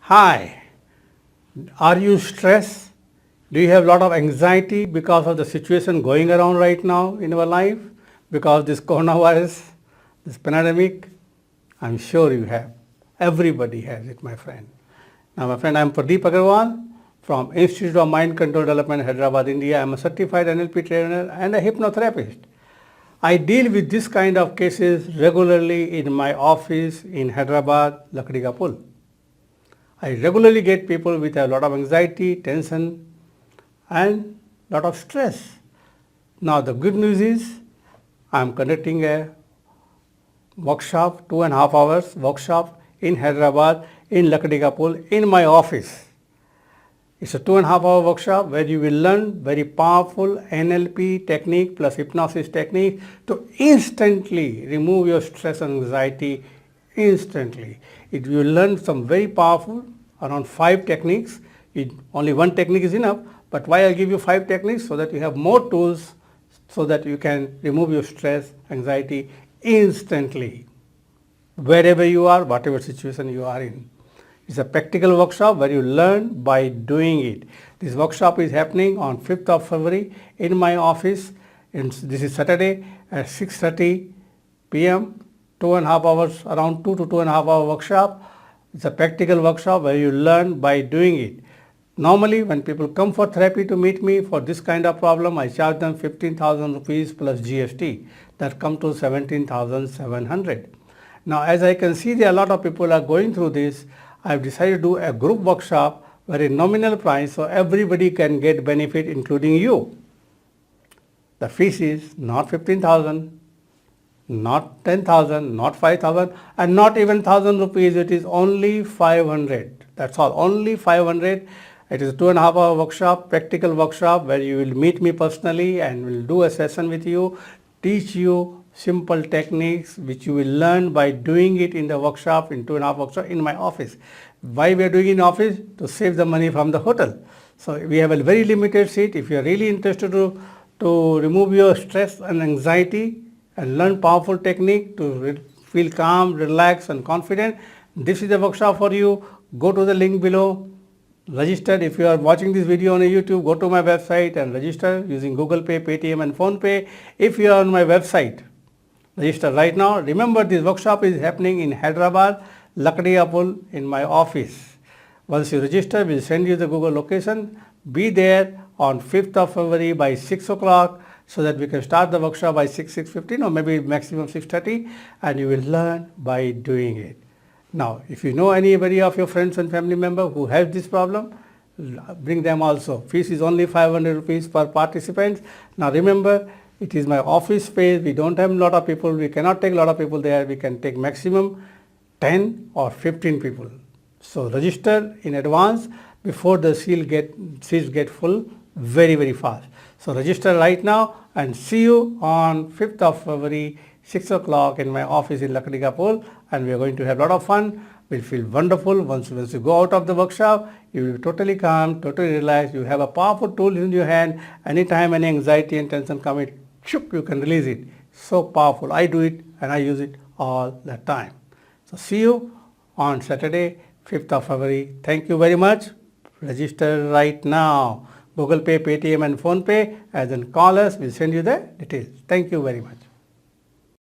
Hi, are you stressed? Do you have a lot of anxiety because of the situation going around right now in our life? Because this coronavirus, this pandemic? I'm sure you have. Everybody has it, my friend. Now, my friend, I'm Pradeep Aggarwal from Institute of Mind Control Development, Hyderabad, India. I'm a certified NLP trainer and a hypnotherapist. I deal with this kind of cases regularly in my office in Hyderabad, Lakdigapul. I regularly get people with a lot of anxiety, tension and lot of stress. Now the good news is I am conducting a workshop, 2.5 hours workshop in Hyderabad in Lakdigapul in my office. It's a 2.5 hour workshop where you will learn very powerful NLP technique plus hypnosis technique to instantly remove your stress and anxiety instantly. You will learn some very powerful, around 5 techniques. Only one technique is enough, but why I give you 5 techniques? So that you have more tools so that you can remove your stress, anxiety instantly, wherever you are, whatever situation you are in. It's a practical workshop where you learn by doing it. This workshop is happening on 5th of February in my office. And this is Saturday at 6:30 p.m. 2.5 hours, around 2 to 2.5 hour workshop. It's a practical workshop where you learn by doing it. Normally, when people come for therapy to meet me for this kind of problem, I charge them 15,000 rupees plus GST. That comes to 17,700. Now, as I can see, there are a lot of people are going through this. I've decided to do a group workshop very nominal price so everybody can get benefit, including you. The fees is not 15,000, not 10,000, not 5,000 and not even 1,000 rupees. It is only 500. That's all, only 500. It is a 2.5 hour workshop, practical workshop where you will meet me personally and will do a session with you, teach you simple techniques which you will learn by doing it in the workshop, in 2.5 workshop in my office. Why we are doing in office? To save the money from the hotel. So we have a very limited seat. If you are really interested to remove your stress and anxiety and learn powerful technique to feel calm, relaxed and confident, this is the workshop for you. Go to the link below. Register. If you are watching this video on YouTube, go to my website and register using Google Pay, Paytm and Phone Pay. If you are on my website, register right now. Remember, this workshop is happening in Hyderabad, Lakdigapul in my office. Once you register, we'll send you the Google location. Be there on 5th of February by 6 o'clock so that we can start the workshop by 6:15 or maybe maximum 6:30 and you will learn by doing it. Now, if you know anybody of your friends and family member who has this problem, bring them also. Fees is only 500 rupees per participant. Now remember, it is my office space. We don't have a lot of people. We cannot take a lot of people there. We can take maximum 10 or 15 people. So register in advance before the seats get full very, very fast. So register right now and see you on 5th of February, 6 o'clock in my office in Lakdigapul, and we are going to have a lot of fun. We'll feel wonderful. Once you go out of the workshop, you will be totally calm, totally relaxed. You have a powerful tool in your hand. Anytime any anxiety and tension come, you can release it. So powerful. I do it and I use it all the time. So see you on Saturday, 5th of February. Thank you very much. Register right now. Google Pay, Paytm and Phone Pay, and then call us. We'll send you the details. Thank you very much.